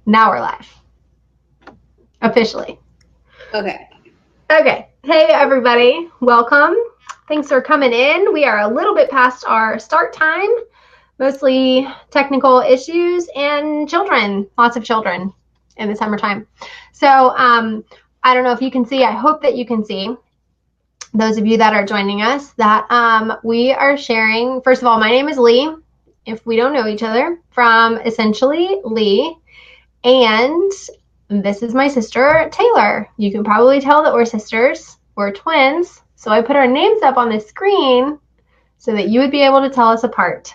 Now we're live. Officially. Okay. Okay. Hey, everybody. Welcome. Thanks for coming in. We are a little bit past our start time. Mostly technical issues and children. Lots of children in the summertime. So I don't know if you can see. I hope that you can see. Those of you that are joining us, that we are sharing. First of all, my name is Lee. If we don't know each other, from Essentially Lee. And this is my sister, Taylor. You can probably tell that we're sisters. We're twins. So I put our names up on the screen so that you would be able to tell us apart.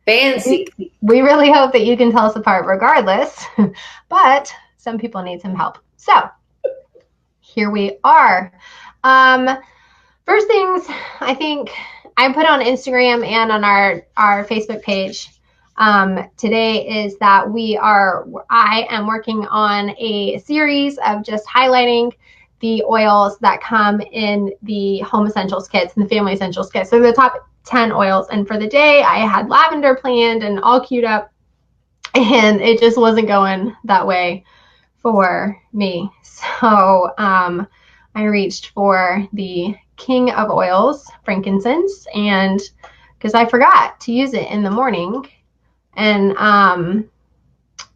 Fancy. We really hope that you can tell us apart regardless, but some people need some help. So here we are. First things I think I put on Instagram and on our Facebook page today is that I am working on a series of just highlighting the oils that come in the home essentials kits and the family essentials kits. So the top 10 oils. And for the day, I had lavender planned and all queued up, and it just wasn't going that way for me. So I reached for the king of oils, frankincense, and because I forgot to use it in the morning. And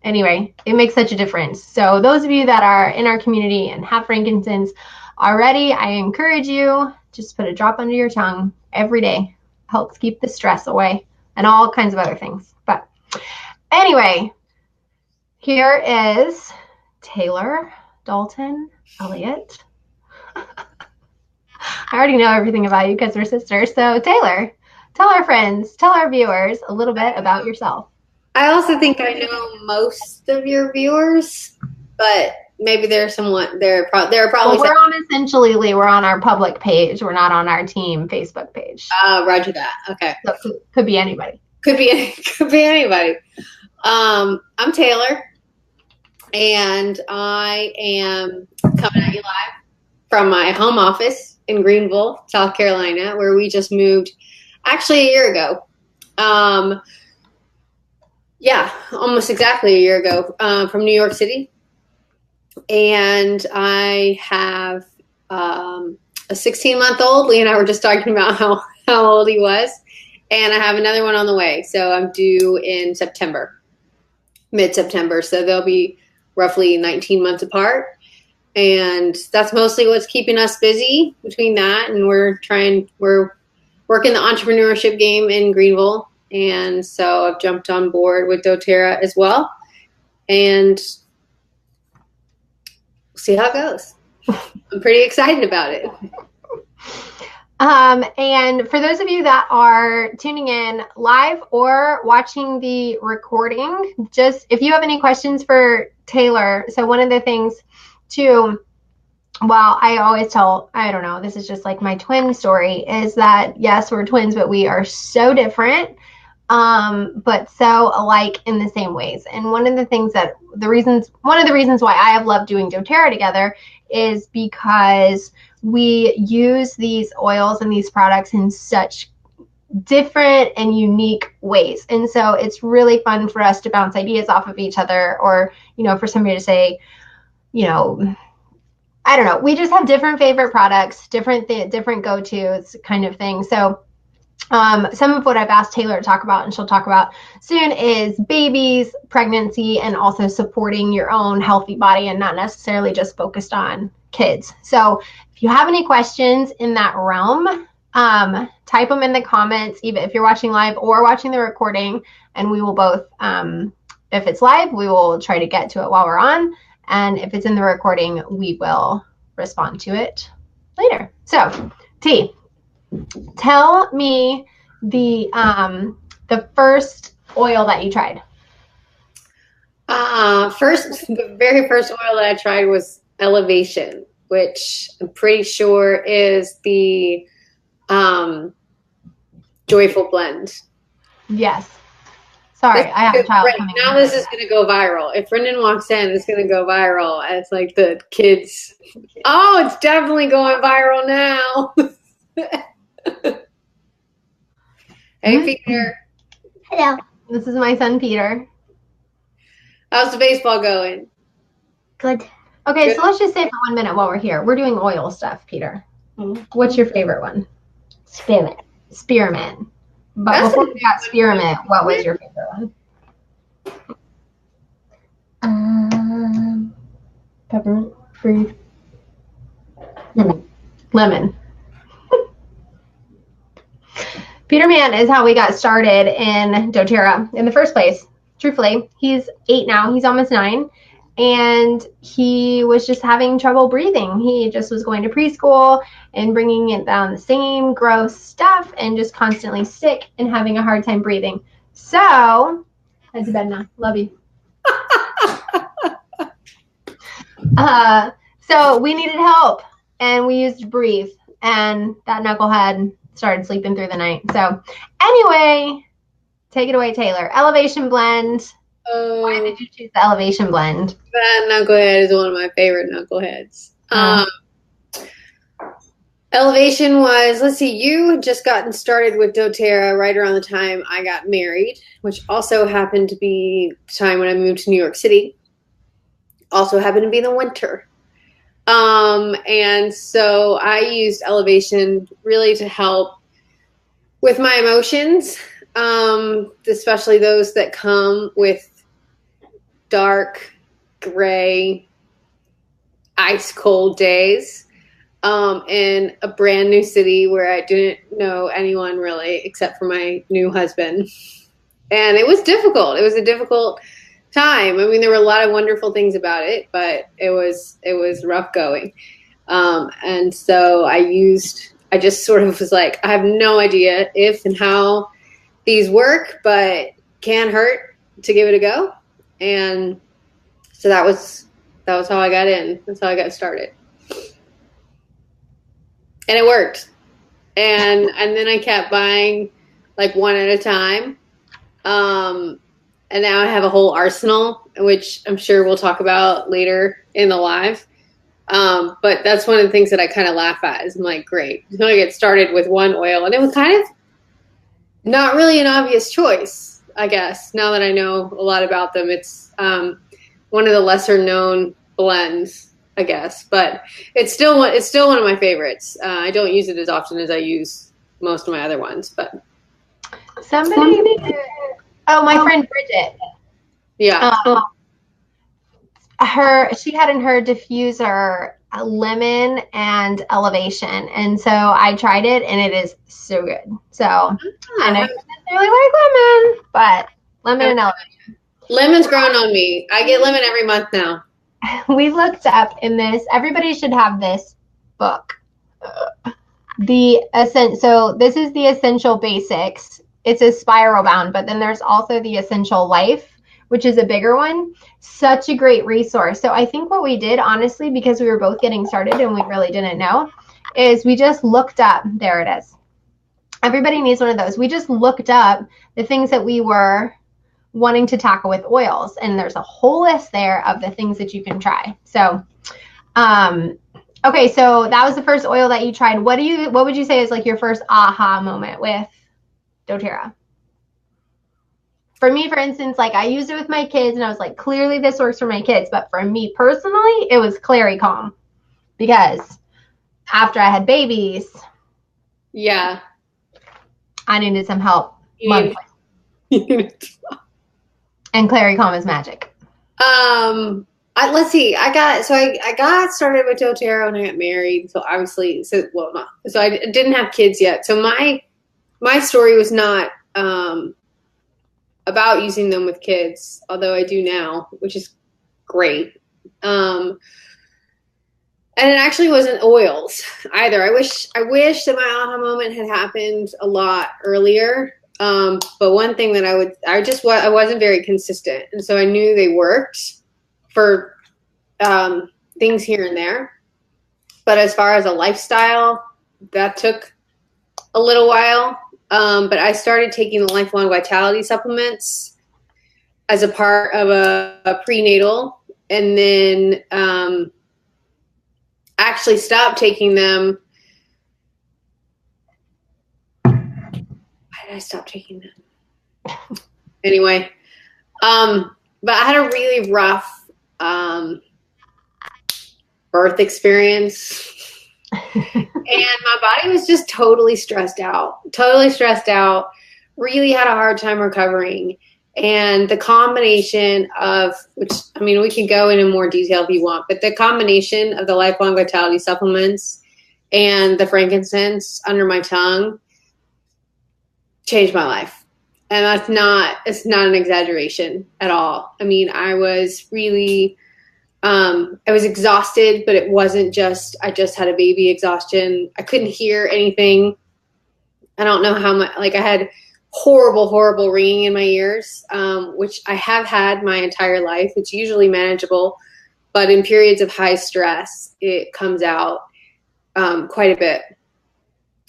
anyway, it makes such a difference. So those of you that are in our community and have frankincense already, I encourage you just put a drop under your tongue every day. Helps keep the stress away and all kinds of other things. But anyway, here is Taylor Dalton Elliott. I already know everything about you because we're sisters. So Taylor, tell our friends, tell our viewers a little bit about yourself. I also think I know most of your viewers, but maybe there's someone there. Probably. Well, we're on Essentially Lee. We're on our public page. We're not on our team Facebook page. Roger that. Okay. So could be anybody. Could be anybody. I'm Taylor, and I am coming at you live from my home office in Greenville, South Carolina, where we just moved actually a year ago. Yeah, almost exactly a year ago, from New York City. And I have a 16-month-old. Lee and I were just talking about how old he was. And I have another one on the way. So I'm due in September, mid-September. So they'll be roughly 19 months apart. And that's mostly what's keeping us busy between that. And we're working the entrepreneurship game in Greenville. And so I've jumped on board with doTERRA as well. And see how it goes. I'm pretty excited about it. And for those of you that are tuning in live or watching the recording, just if you have any questions for Taylor, so one of the things too, well, I always tell, I don't know, this is just like my twin story, is that yes, we're twins, but we are so different, but so alike in the same ways. And one of the reasons why I have loved doing doTERRA together is because we use these oils and these products in such different and unique ways. And so it's really fun for us to bounce ideas off of each other, or, for somebody to say, I don't know, we just have different favorite products, different go-tos kind of thing. So some of what I've asked Taylor to talk about, and she'll talk about soon, is babies, pregnancy, and also supporting your own healthy body and not necessarily just focused on kids. So if you have any questions in that realm, type them in the comments, even if you're watching live or watching the recording, and we will both, if it's live, we will try to get to it while we're on. And if it's in the recording, we will respond to it later. So, T, tell me the first oil that you tried. The very first oil that I tried was Elevation, which I'm pretty sure is the Joyful Blend. Yes. Sorry, I have a child coming in. Now this is going to go viral. If Brendan walks in, it's going to go viral. It's like the kids. Oh, it's definitely going viral now. Hey, Peter. Hello. This is my son, Peter. How's the baseball going? Good. Okay, Good. so let's just say for 1 minute while we're here. We're doing oil stuff, Peter. What's your favorite one? Spearmint. Spearmint. But That's before we got spearmint, what was your favorite Um, Peppermint. one? Lemon. Lemon. Peterman is how we got started in doTERRA in the first place. Truthfully, he's 8 now. He's almost 9. And he was just having trouble breathing. He just was going to preschool and bringing it down the same gross stuff and just constantly sick and having a hard time breathing. So, head to bed now. Love you. So we needed help and we used Breathe, and that knucklehead started sleeping through the night. So anyway, take it away, Taylor. Elevation blend. Why did you choose the elevation blend? That knucklehead is one of my favorite knuckleheads. Elevation was, let's see, you had just gotten started with doTERRA right around the time I got married, which also happened to be the time when I moved to New York City. Also happened to be in the winter. And so I used Elevation really to help with my emotions, especially those that come with dark, gray, ice cold days. In a brand new city where I didn't know anyone really except for my new husband. And it was difficult. It was a difficult time. I mean, there were a lot of wonderful things about it, but it was rough going. And so I just sort of was like, I have no idea if and how these work, but can hurt to give it a go. And so that was how I got in. That's how I got started. And it worked. And then I kept buying like one at a time. And now I have a whole arsenal, which I'm sure we'll talk about later in the live. But that's one of the things that I kind of laugh at is I'm like, great, I'm going to get started with one oil. And it was kind of not really an obvious choice, I guess. Now that I know a lot about them, it's one of the lesser known blends, I guess, but it's still one of my favorites. I don't use it as often as I use most of my other ones, but my friend Bridget. Yeah. She had in her diffuser lemon and elevation, and so I tried it and it is so good. So I know you necessarily like lemon, but lemon and elevation. Lemon's grown on me. I get lemon every month now. We looked up in this. Everybody should have this book. So this is the Essential Basics. It's a spiral bound, but then there's also the Essential Life, which is a bigger one. Such a great resource. So I think what we did, honestly, because we were both getting started and we really didn't know, is we just looked up. There it is. Everybody needs one of those. We just looked up the things that we were wanting to tackle with oils, and there's a whole list there of the things that you can try. So okay, so that was the first oil that you tried. What would you say is like your first aha moment with doTERRA? For me, for instance, like I used it with my kids and I was like, clearly this works for my kids, but for me personally, it was Clary Calm, because after I had babies, yeah, I needed some help monthly. And Clary Calm is magic. Let's see. I got started with doTERRA when I got married. So obviously, so I didn't have kids yet. So my story was not about using them with kids, although I do now, which is great. And it actually wasn't oils either. I wish that my aha moment had happened a lot earlier. But one thing that I wasn't very consistent. And so I knew they worked for things here and there. But as far as a lifestyle, that took a little while. But I started taking the Lifelong Vitality supplements as a part of a prenatal, and then actually stopped taking them. Why did I stop taking them? Anyway, but I had a really rough birth experience. And my body was just totally stressed out, really had a hard time recovering. And the combination of, which, I mean, we can go into more detail if you want, but the combination of the Lifelong Vitality supplements and the frankincense under my tongue changed my life. And it's not an exaggeration at all. I mean, I was really, I was exhausted, but it wasn't just, I just had a baby exhaustion. I couldn't hear anything. I don't know how much, like I had horrible ringing in my ears, which I have had my entire life. It's usually manageable, but in periods of high stress, it comes out quite a bit.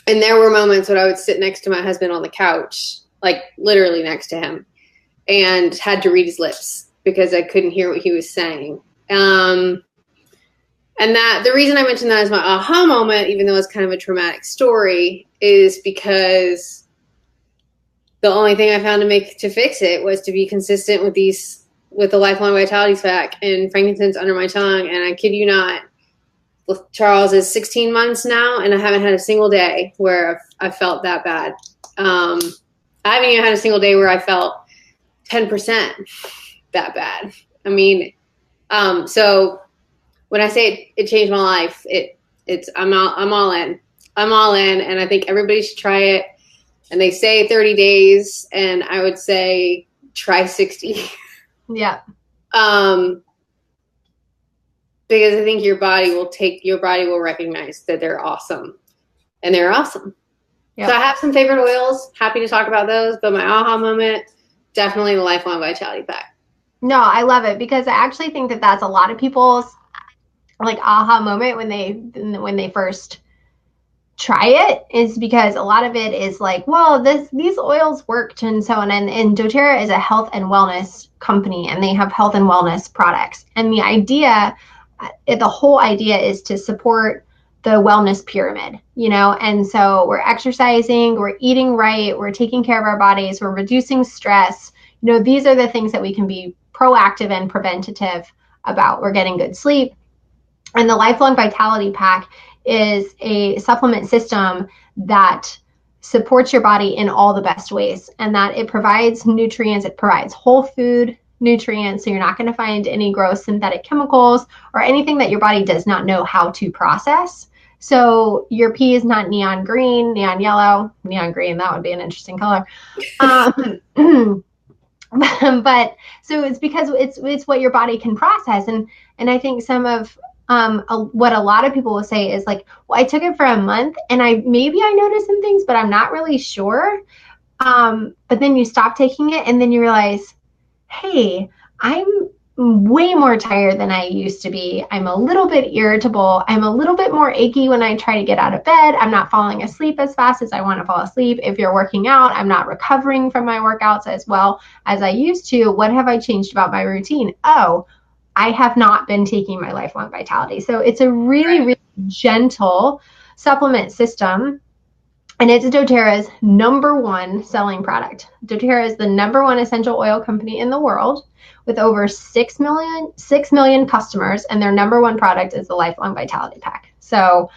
And there were moments when I would sit next to my husband on the couch, like literally next to him, and had to read his lips because I couldn't hear what he was saying. And that the reason I mentioned that as my aha moment, even though it's kind of a traumatic story, is because the only thing I found to fix it was to be consistent with the Lifelong Vitality Pack and frankincense under my tongue. And I kid you not, Charles is 16 months now, and I haven't had a single day where I felt that bad. I haven't even had a single day where I felt 10% that bad. I mean, so when I say it changed my life, I'm all in. I'm all in, and I think everybody should try it. And they say 30 days, and I would say try 60. Yeah. Because I think your body will recognize that they're awesome, and they're awesome. Yep. So I have some favorite oils. Happy to talk about those, but my aha moment, definitely the Lifelong Vitality Pack. No, I love it because I actually think that that's a lot of people's like aha moment when they first try it, is because a lot of it is like, well, these oils worked and so on. And doTERRA is a health and wellness company, and they have health and wellness products. And the whole idea is to support the wellness pyramid, and so we're exercising, we're eating right, we're taking care of our bodies, we're reducing stress. These are the things that we can be proactive and preventative about. We're getting good sleep. And the Lifelong Vitality Pack is a supplement system that supports your body in all the best ways, and that it provides nutrients. It provides whole food nutrients, so you're not going to find any gross synthetic chemicals or anything that your body does not know how to process. So your pee is not neon green, neon yellow, neon green. That would be an interesting color. But so it's because it's what your body can process. And I think some of what a lot of people will say is like, well, I took it for a month and I noticed some things, but I'm not really sure. But then you stop taking it and then you realize, hey, I'm way more tired than I used to be. I'm a little bit irritable. I'm a little bit more achy when I try to get out of bed. I'm not falling asleep as fast as I want to fall asleep. If you're working out, I'm not recovering from my workouts as well as I used to. What have I changed about my routine? Oh, I have not been taking my Lifelong Vitality. So it's a really, really gentle supplement system. And it's doTERRA's #1 selling product. doTERRA is the #1 essential oil company in the world with over 6 million customers. And their #1 product is the Lifelong Vitality Pack. So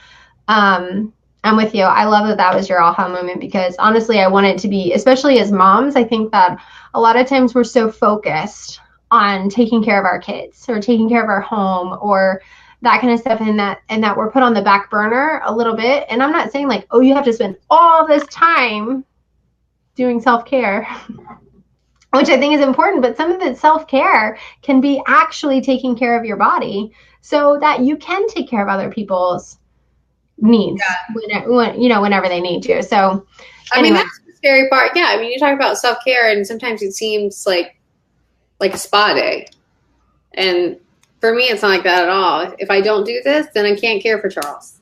I'm with you. I love that was your aha moment, because honestly, I want it to be, especially as moms, I think that a lot of times we're so focused on taking care of our kids or taking care of our home or that kind of stuff, and that we're put on the back burner a little bit. And I'm not saying like, oh, you have to spend all this time doing self-care, which I think is important, but some of the self-care can be actually taking care of your body so that you can take care of other people's needs whenever they need to. So I mean, that's the scary part. Yeah, I mean, you talk about self-care and sometimes it seems like a spa day. And for me, it's not like that at all. If I don't do this, then I can't care for Charles.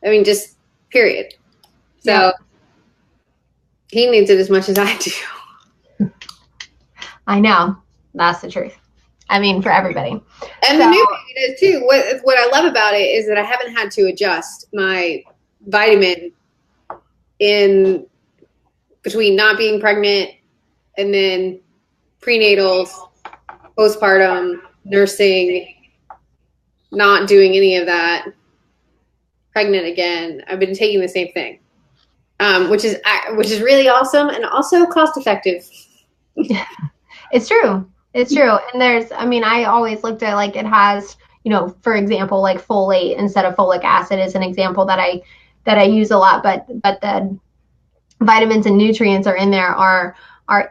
I mean, just period. So he needs it as much as I do. I know. That's the truth. I mean, for everybody. And the new thing is too, what I love about it is that I haven't had to adjust my vitamin in between not being pregnant and then prenatals postpartum, nursing, not doing any of that, pregnant again, I've been taking the same thing, which is really awesome and also cost effective. It's true. It's true. And I always looked at like it has, for example, like folate instead of folic acid is an example that I use a lot, but the vitamins and nutrients are in there are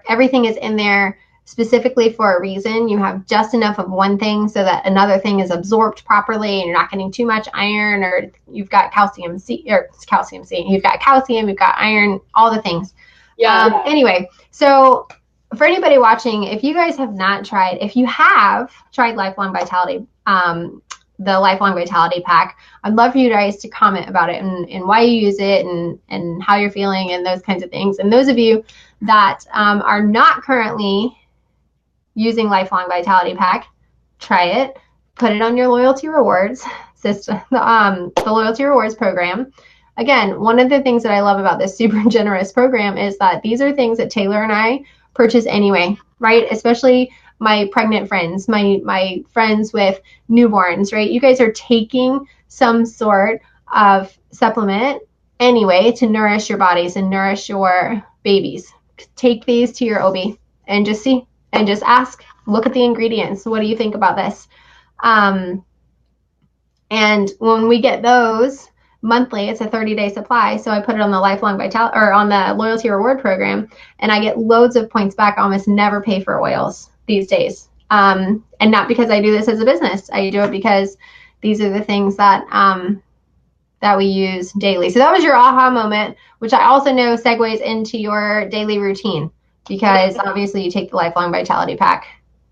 everything is in there specifically for a reason. You have just enough of one thing so that another thing is absorbed properly and you're not getting too much iron, or you've got calcium C, you've got calcium, you've got iron, all the things. Yeah. Anyway, so for anybody watching, if you guys have not tried, if you have tried Lifelong Vitality, the Lifelong Vitality Pack, I'd love for you guys to comment about it and why you use it and how you're feeling and those kinds of things. And those of you that are not currently using Lifelong Vitality Pack, try it. Put it on your loyalty rewards system, the loyalty rewards program. Again, one of the things that I love about this super generous program is that these are things that Taylor and I purchase anyway, right? Especially my pregnant friends, my friends with newborns, right? You guys are taking some sort of supplement anyway to nourish your bodies and nourish your babies. Take these to your OB and just see and just ask, look at the ingredients. What do you think about this? And when we get those monthly, it's a 30-day supply. So I put it on the Lifelong Vitality or on the loyalty reward program, and I get loads of points back. I almost never pay for oils these days. And not because I do this as a business. I do it because these are the things that we use daily. So that was your aha moment, which I also know segues into your daily routine, because obviously you take the Lifelong Vitality Pack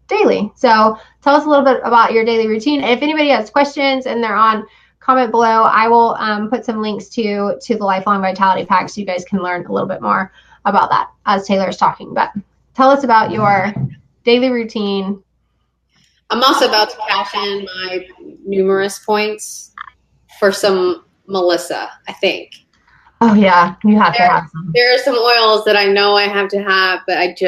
daily. So tell us a little bit about your daily routine. And if anybody has questions and they're on, comment below. I will put some links to the Lifelong Vitality Pack so you guys can learn a little bit more about that as Taylor's talking. But tell us about your daily routine. I'm also about to cash in my numerous points for some Melissa, I think. Oh yeah, you have to have some. There are some oils that I know I have to have, but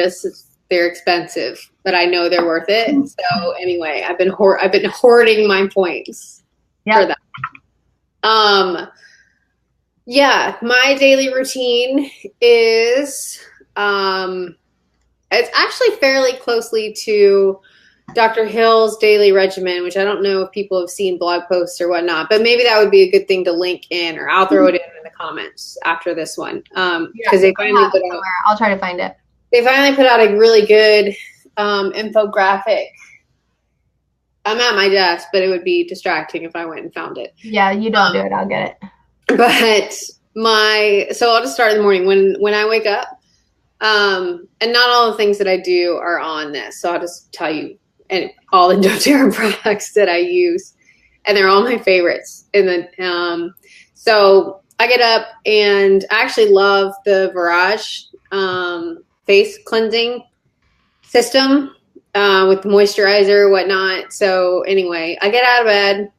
they're expensive, but I know they're worth it. So anyway, I've been hoarding my points for that. Yeah, my daily routine is it's actually fairly closely to Dr. Hill's daily regimen, which I don't know if people have seen blog posts or whatnot, but maybe that would be a good thing to link in, or I'll throw it in the comments after this one. Because they finally put out, I'll try to find it. They finally put out a really good infographic. I'm at my desk, but it would be distracting if I went and found it. Yeah, you don't do it. I'll get it. But so I'll just start in the morning when I wake up. And not all the things that I do are on this. So I'll just tell you all the doTERRA products that I use, and they're all my favorites. So I get up, and I actually love the Virage face cleansing system with the moisturizer, whatnot. So anyway, I get out of bed,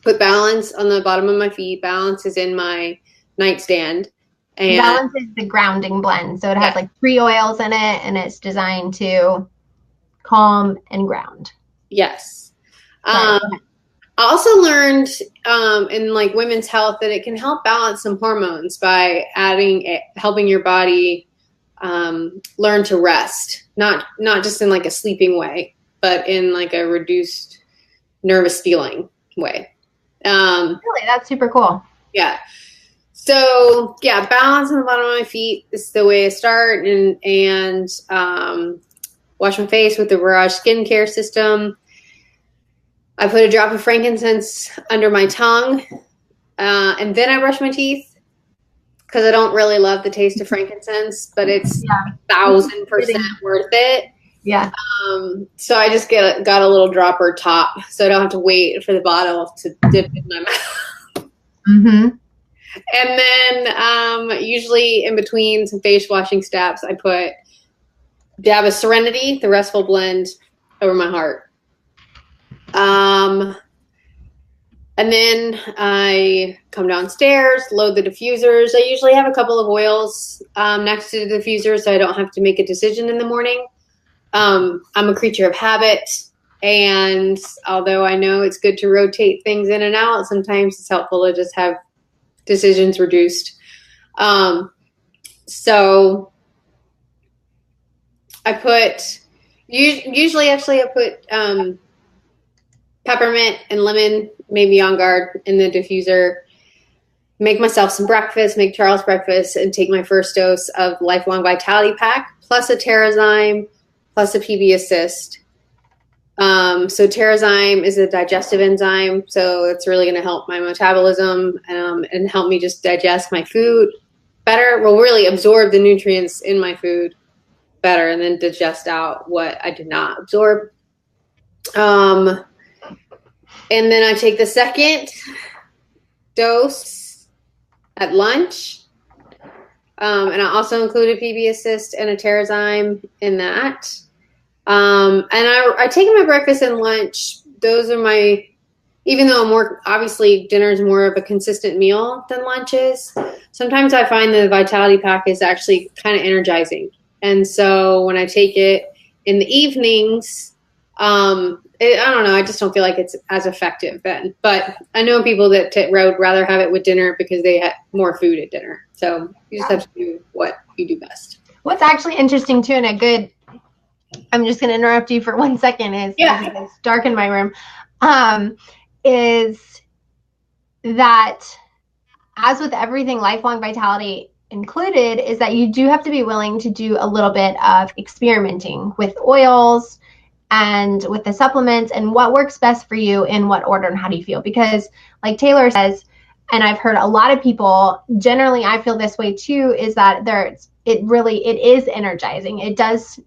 put Balance on the bottom of my feet. Balance is in my nightstand. And Balance is the grounding blend. So it has like 3 oils in it, and it's designed to calm and ground. Yes. I also learned in like women's health that it can help balance some hormones by helping your body learn to rest, not just in like a sleeping way, but in like a reduced nervous feeling way. Really, that's super cool. Yeah. So yeah, Balance on the bottom of my feet is the way I start, and wash my face with the Virage skincare system. I put a drop of frankincense under my tongue, and then I brush my teeth, because I don't really love the taste of frankincense, but it's 1,000% worth it. Yeah. So I just got a little dropper top, so I don't have to wait for the bottle to dip in my mouth. Mm-hmm. And then usually in between some face washing steps, I put dab of Serenity, the Restful Blend, over my heart. And then I come downstairs, load the diffusers. I usually have a couple of oils next to the diffuser, so I don't have to make a decision in the morning. I'm a creature of habit. And although I know it's good to rotate things in and out, sometimes it's helpful to just have decisions reduced. So I put, usually actually I put peppermint and lemon, maybe On Guard, in the diffuser. Make myself some breakfast, make Charles breakfast, and take my first dose of Lifelong Vitality Pack, plus a Terrazyme, plus a PB Assist. So Terrazyme is a digestive enzyme, so it's really going to help my metabolism and help me just digest my food better. Will really absorb the nutrients in my food better, and then digest out what I did not absorb. And then I take the second dose at lunch. And I also include a PB Assist and a Terrazyme in that. And I take my breakfast and lunch. Those are my, even though obviously dinner is more of a consistent meal than lunch is, sometimes I find the Vitality Pack is actually kind of energizing. And so when I take it in the evenings, I don't know, I just don't feel like it's as effective then. But I know people that would rather have it with dinner because they had more food at dinner. So you just have to do what you do best. What's actually interesting too, and I'm just going to interrupt you for 1 second, it's dark in my room, is that as with everything Lifelong Vitality included, is that you do have to be willing to do a little bit of experimenting with oils and with the supplements and what works best for you in what order and how do you feel. Because like Taylor says, and I've heard a lot of people, generally I feel this way too, is that it is energizing. It does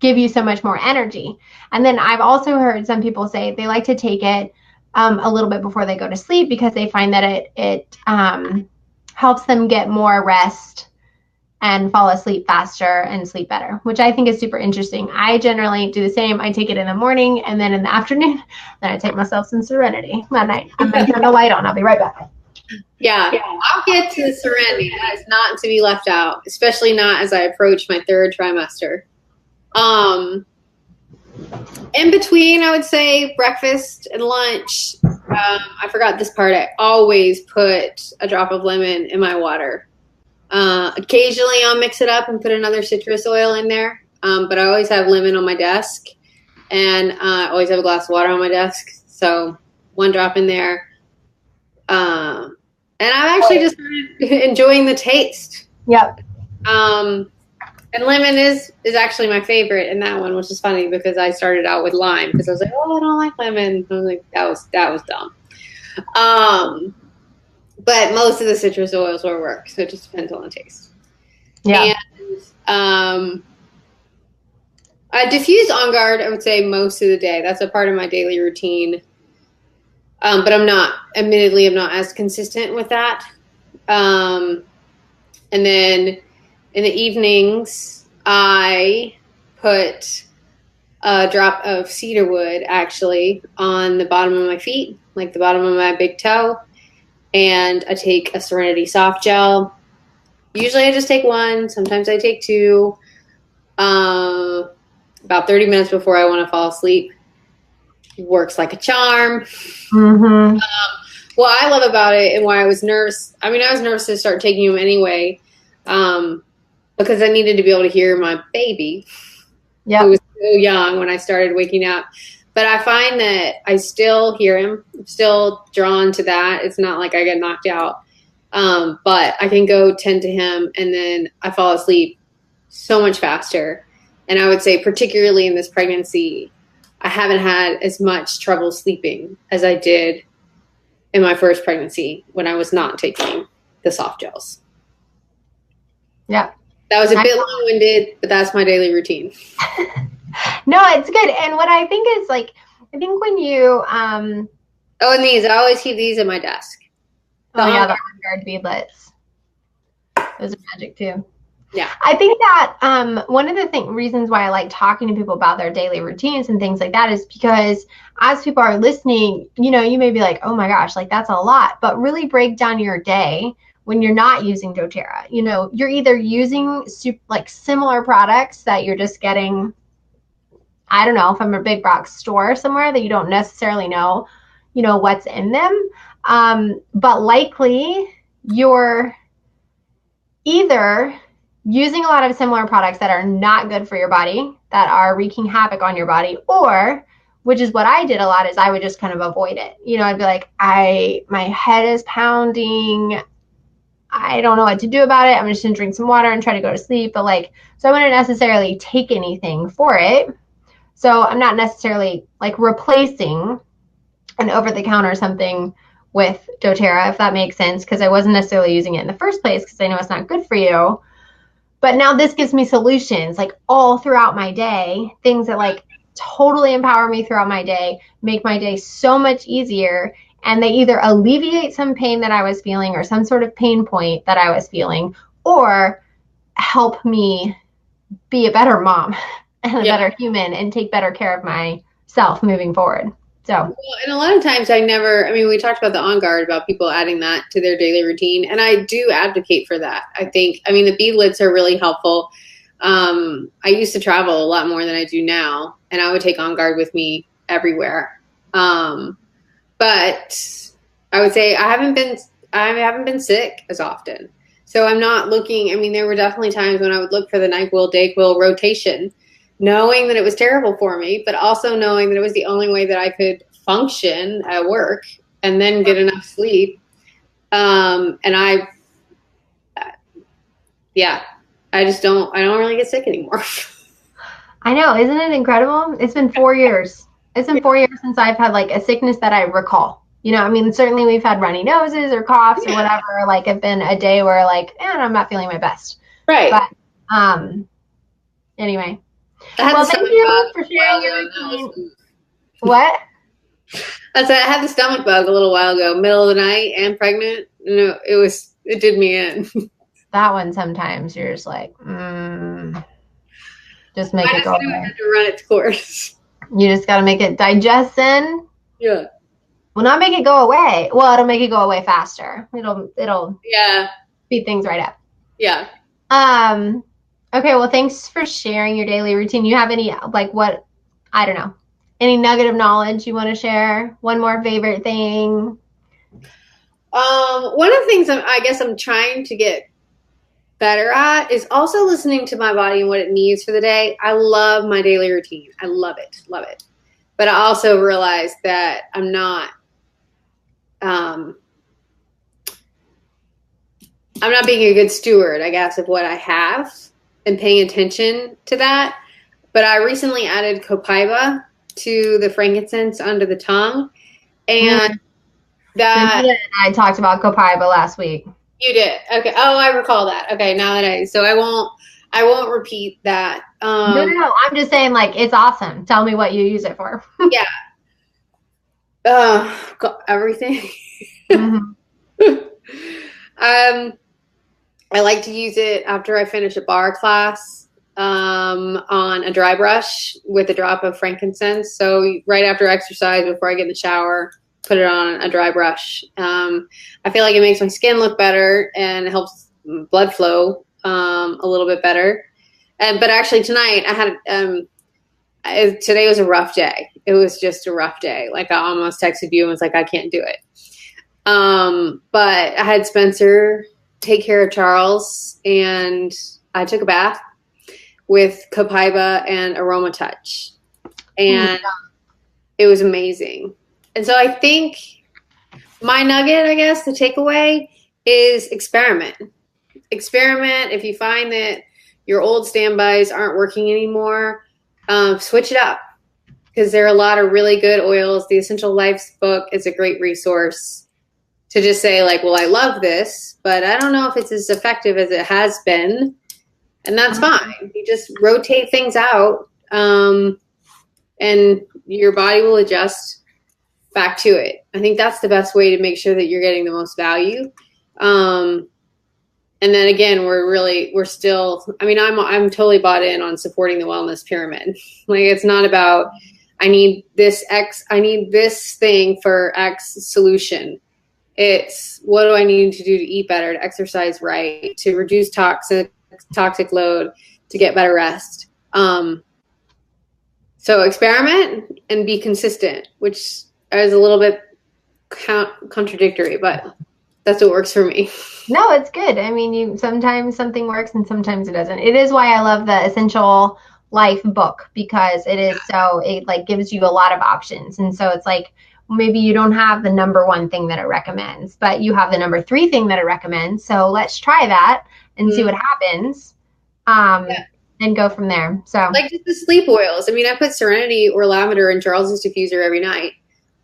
give you so much more energy. And then I've also heard some people say they like to take it a little bit before they go to sleep because they find that it helps them get more rest and fall asleep faster and sleep better, which I think is super interesting. I generally do the same. I take it in the morning and then in the afternoon, then I take myself some Serenity at night. I'm going to turn the light on. I'll be right back. Yeah, I'll get to the Serenity. That is not to be left out, especially not as I approach my third trimester. In between, I would say breakfast and lunch. I forgot this part. I always put a drop of lemon in my water. Occasionally I'll mix it up and put another citrus oil in there. But I always have lemon on my desk, and I always have a glass of water on my desk. So 1 drop in there. And I've actually just started enjoying the taste. Yep. And lemon is actually my favorite in that one, which is funny because I started out with lime because I was like, oh, I don't like lemon. I was like, that was dumb. But most of the citrus oils will work, so it just depends on the taste. Yeah. And I diffuse On Guard, I would say, most of the day. That's a part of my daily routine. But I'm not as consistent with that. And then in the evenings, I put a drop of cedarwood actually on the bottom of my feet, like the bottom of my big toe. And I take a Serenity soft gel. Usually I just take 1. Sometimes I take 2. About 30 minutes before I want to fall asleep. Works like a charm. Mm-hmm. What I love about it and why I was nervous to start taking them anyway, because I needed to be able to hear my baby, who was so young when I started waking up. But I find that I still hear him. I'm still drawn to that. It's not like I get knocked out. But I can go tend to him, and then I fall asleep so much faster. And I would say particularly in this pregnancy, I haven't had as much trouble sleeping as I did in my first pregnancy when I was not taking the soft gels. Yeah. That was a bit long-winded, but that's my daily routine. No, it's good. And what I think is I think when you and these, I always keep these at my desk. The On Guard beadlets. Those are magic too. Yeah. I think that one of the reasons why I like talking to people about their daily routines and things like that is because as people are listening, you may be like, oh my gosh, that's a lot, but really break down your day when you're not using doTERRA. You know, you're either using like similar products that you're just getting, I don't know, from a big box store somewhere that you don't necessarily know, you know, what's in them. But likely you're either using a lot of similar products that are not good for your body, that are wreaking havoc on your body, or, which is what I did a lot, is I would just kind of avoid it. You know, I'd be like, my head is pounding. I don't know what to do about it. I'm just gonna drink some water and try to go to sleep. But like, so I wouldn't necessarily take anything for it. So I'm not necessarily like replacing an over-the-counter something with doTERRA, if that makes sense, because I wasn't necessarily using it in the first place because I know it's not good for you. But now this gives me solutions like all throughout my day, things that like totally empower me throughout my day, make my day so much easier. And they either alleviate some pain that I was feeling or some sort of pain point that I was feeling, or help me be a better mom and a better human and take better care of myself moving forward. So, well, and a lot of times we talked about the On Guard, about people adding that to their daily routine. And I do advocate for that. The beadlets are really helpful. I used to travel a lot more than I do now, and I would take On Guard with me everywhere. But I would say I haven't been sick as often. So I'm not looking, there were definitely times when I would look for the NyQuil, DayQuil rotation, knowing that it was terrible for me, but also knowing that it was the only way that I could function at work and then get enough sleep. I don't really get sick anymore. I know, isn't it incredible? It's been 4 years. It's been 4 years since I've had like a sickness that I recall. You know, certainly we've had runny noses or coughs or whatever. Like, it's been a day where like, I'm not feeling my best. Right. But anyway. Well, thank you for sharing your routine. What? I said I had the stomach bug a little while ago, middle of the night, and pregnant. No, it did me in. That one, sometimes you're just like, just make it go away. I had to run its course. You just got to make it digest in. Yeah. Well, not make it go away. Well, it'll make it go away faster. It'll speed things right up. Yeah. Okay, well, thanks for sharing your daily routine. You have any, any nugget of knowledge you want to share? One more favorite thing? One of the things I guess I'm trying to get better at is also listening to my body and what it needs for the day. I love my daily routine. I love it. Love it. But I also realize that I'm not being a good steward, I guess, of what I have and paying attention to that. But I recently added copaiba to the frankincense under the tongue. And I talked about copaiba last week. You did. Okay. Oh, I recall that. Okay. So I won't repeat that. No. I'm just saying, like, it's awesome. Tell me what you use it for. Yeah. Everything. Mm-hmm. I like to use it after I finish a bar class, on a dry brush with a drop of frankincense. So right after exercise, before I get in the shower, put it on a dry brush. I feel like it makes my skin look better and it helps blood flow a little bit better. But actually tonight today was a rough day. It was just a rough day. Like, I almost texted you and was like, I can't do it. But I had Spencer take care of Charles, and I took a bath with copaiba and aroma touch, and it was amazing. And so I think my nugget, I guess, the takeaway is experiment. If you find that your old standbys aren't working anymore, switch it up, because there are a lot of really good oils. The Essential Lives book is a great resource to just say, like, well, I love this, but I don't know if it's as effective as it has been. And that's fine. You just rotate things out, and your body will adjust back to it. I think that's the best way to make sure that you're getting the most value. And then again, we're still, I'm totally bought in on supporting the wellness pyramid. Like, it's not about, I need this thing for X solution. It's what do I need to do to eat better, to exercise right, to reduce toxic load, to get better rest. So experiment and be consistent, which is a little bit contradictory, but that's what works for me. No, it's good. I mean, you sometimes something works and sometimes it doesn't. It is why I love the Essential Life book, because it like gives you a lot of options. And so it's like maybe you don't have the number one thing that it recommends, but you have the number 3 thing that it recommends. So let's try that and see what happens. And go from there. So like just the sleep oils. I mean, I put Serenity or lavender in Charles's diffuser every night.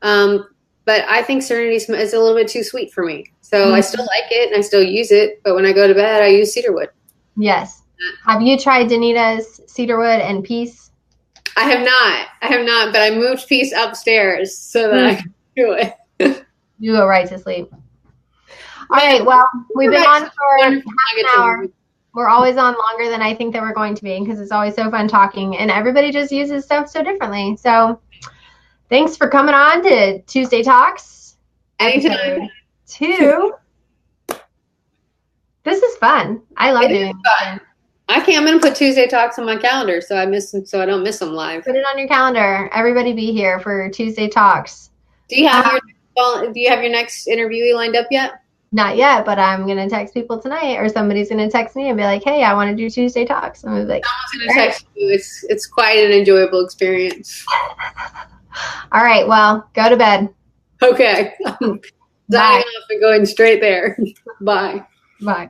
But I think Serenity is a little bit too sweet for me. So I still like it and I still use it. But when I go to bed, I use cedarwood. Yes. Have you tried Danita's cedarwood and peace? I have not, but I moved Peace upstairs so that I can do it. You go right to sleep. All right. Well, we've been on for half an hour. We're always on longer than I think that we're going to be, because it's always so fun talking, and everybody just uses stuff so differently. So thanks for coming on to Tuesday Talks. Anytime. 2. This is fun. I love doing this. I'm going to put Tuesday Talks on my calendar so I don't miss them live. Put it on your calendar. Everybody be here for Tuesday Talks. Do you have your next interviewee lined up yet? Not yet, but I'm going to text people tonight, or somebody's going to text me and be like, hey, I want to do Tuesday Talks. I'm like, someone's going to text you. It's quite an enjoyable experience. All right. Well, go to bed. Okay. I'm signing off and going straight there. Bye. Bye.